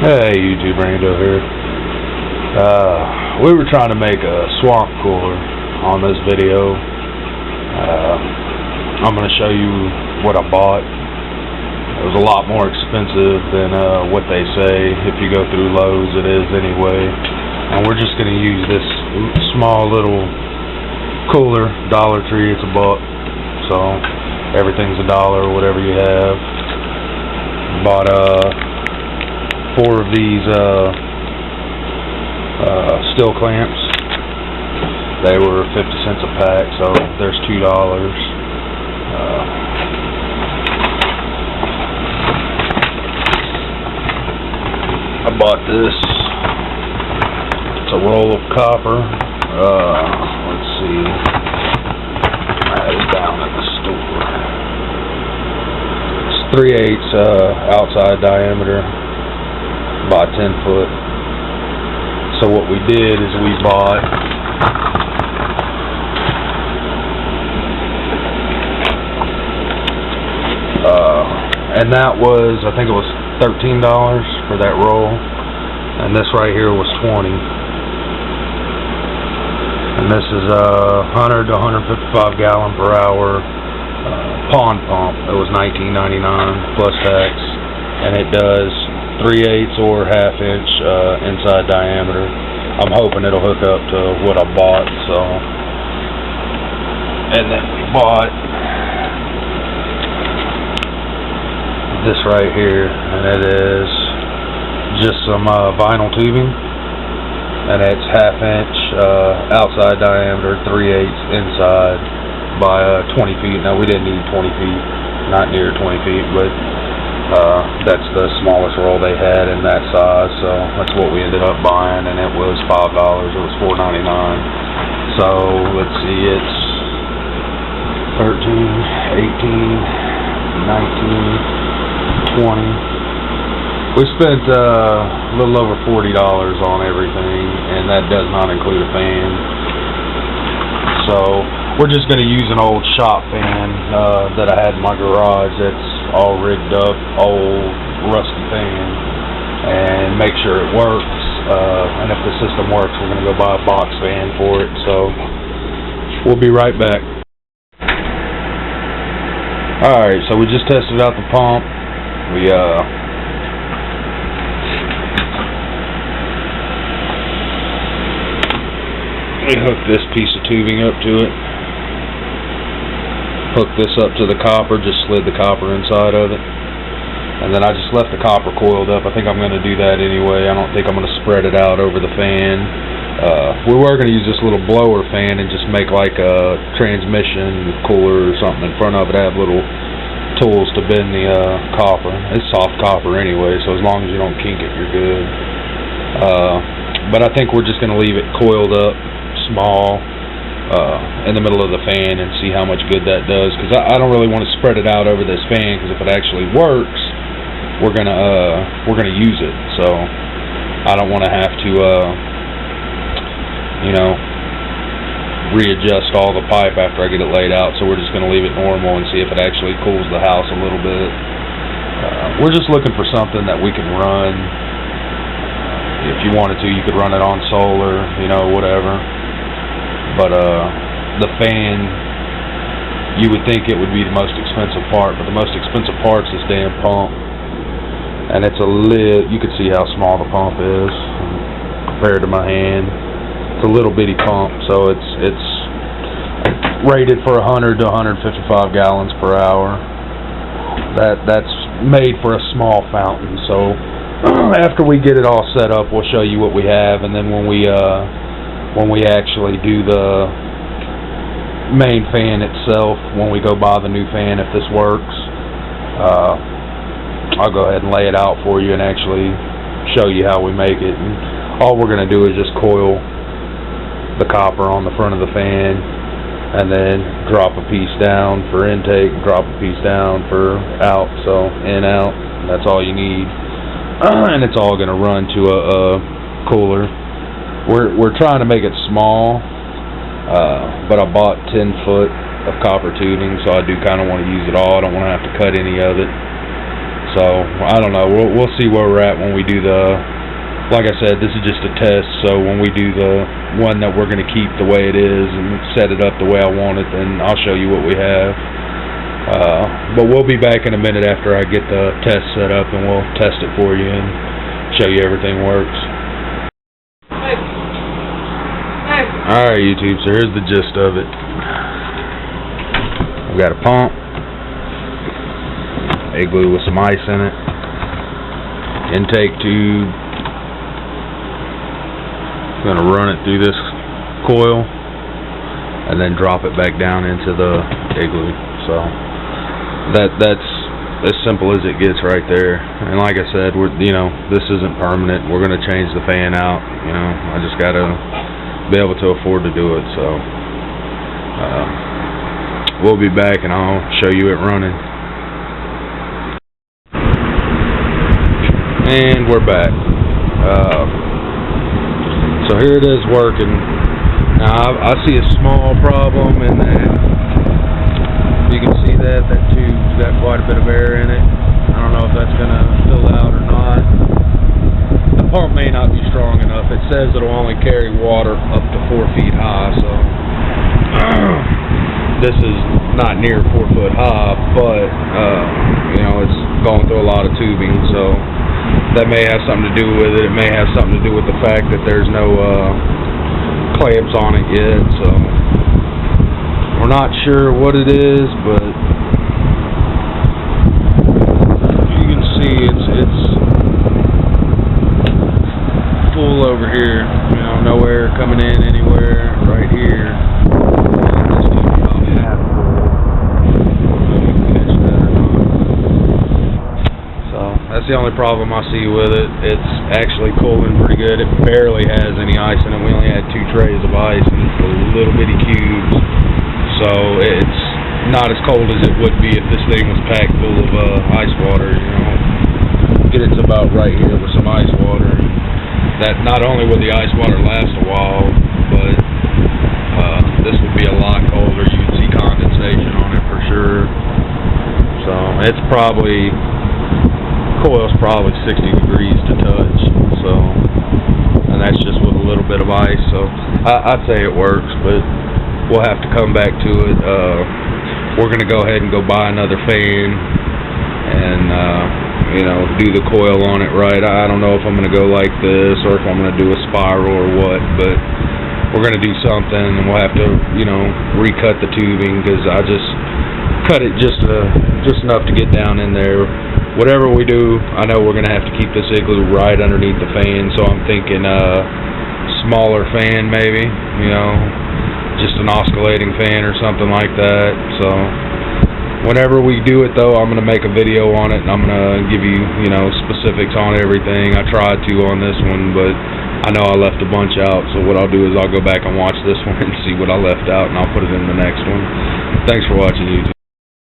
Hey YouTube, Rando here. We were trying to make a swamp cooler on this video. I'm going to show you what I bought. It was a lot more expensive than what they say. If you go through Lowe's, it is anyway. And we're just going to use this small little cooler, Dollar Tree. It's $1, so everything's $1, whatever you have. Bought 4 of these steel clamps. They were 50 cents a pack, so there's $2. I bought this. It's a roll of copper. Let's see. I had it down at the store. It's 3/8 outside diameter by 10 foot. So what we did is we bought and that was, I think it was $13 for that roll, and this right here was $20. And this is a 100 to 155 gallon per hour pond pump. It was $19.99 plus tax, and it does 3/8 or 1/2 inch inside diameter. I'm hoping it'll hook up to what I bought. So, and then we bought this right here, and it is just some vinyl tubing, and it's 1/2 inch outside diameter, 3/8 inside by 20 feet. Now we didn't need 20 feet, not near 20 feet, but that's the smallest roll they had in that size, so that's what we ended up buying, and it was $5. It was $4.99. So let's see, it's 13, 18, 19, 20. We spent a little over $40 on everything, and that does not include a fan. So we're just going to use an old shop fan that I had in my garage that's all rigged up, old rusty fan, and make sure it works. And if the system works, we're going to go buy a box fan for it. So we'll be right back. Alright, so we just tested out the pump. We hooked this piece of tubing up to it. Hooked this up to the copper, just slid the copper inside of it. And then I just left the copper coiled up. I think I'm going to do that anyway. I don't think I'm going to spread it out over the fan. We were going to use this little blower fan and just make like a transmission cooler or something in front of it. I have little tools to bend the copper. It's soft copper anyway, so as long as you don't kink it, you're good. But I think we're just going to leave it coiled up, small, in the middle of the fan, and see how much good that does, because I don't really want to spread it out over this fan, because if it actually works, we're gonna use it. So I don't want to have to readjust all the pipe after I get it laid out. So we're just going to leave it normal and see if it actually cools the house a little bit. We're just looking for something that we can run. If you wanted to, you could run it on solar, whatever. But the fan, you would think it would be the most expensive part, but the most expensive part's this damn pump. And it's you can see how small the pump is compared to my hand. It's a little bitty pump, so it's rated for 100 to 155 gallons per hour. That's made for a small fountain. So after we get it all set up, we'll show you what we have, and then when we actually do the main fan itself, when we go buy the new fan, if this works, I'll go ahead and lay it out for you and actually show you how we make it. And all we're going to do is just coil the copper on the front of the fan, and then drop a piece down for intake, drop a piece down for out, so in, out. That's all you need. And it's all going to run to a cooler. We're trying to make it small, but I bought 10 foot of copper tubing, so I do kind of want to use it all. I don't want to have to cut any of it. So, I don't know, we'll see where we're at when we do like I said, this is just a test, so when we do the one that we're gonna keep the way it is and set it up the way I want it, then I'll show you what we have. But we'll be back in a minute after I get the test set up, and we'll test it for you and show you everything works. Alright, YouTube, so here's the gist of it. We've got a pump, Igloo with some ice in it, intake tube, gonna run it through this coil and then drop it back down into the Igloo. So that's as simple as it gets right there. And like I said, this isn't permanent. We're gonna change the fan out. I just gotta be able to afford to do it. So we'll be back and I'll show you it running. And we're back. So here it is working. Now I see a small problem in that you can see that tube's got quite a bit of air in it. I don't know if that's going to fill out or not. The pump may not be strong enough. It says it'll only carry water up to 4 feet high, so this is not near 4 foot high, but it's going through a lot of tubing, so that may have something to do with it. It may have something to do with the fact that there's no clamps on it yet, so we're not sure what it is, but you can see it's full over here. No air coming in anywhere right here. This is about half full. That's the only problem I see with it. It's actually cooling pretty good. It barely has any ice in it. We only had 2 trays of ice and it's little bitty cubes. So it's not as cold as it would be if this thing was packed full of ice water. Get it to about right here with some ice water. That not only would the ice water last a while, but this would be a lot colder. You'd see condensation on it for sure. So it's coil's probably 60 degrees to touch, so, and that's just with a little bit of ice, so I'd say it works, but we'll have to come back to it. We're going to go ahead and go buy another fan and do the coil on it right. I don't know if I'm going to go like this or if I'm going to do a spiral or what, but we're going to do something, and we'll have to recut the tubing, because I just cut it just enough to get down in there. Whatever we do, I know we're going to have to keep this Igloo right underneath the fan, so I'm thinking smaller fan maybe, just an oscillating fan or something like that. So whenever we do it though, I'm going to make a video on it, and I'm going to give you, specifics on everything. I tried to on this one, but I know I left a bunch out, so what I'll do is I'll go back and watch this one and see what I left out, and I'll put it in the next one. Thanks for watching, YouTube.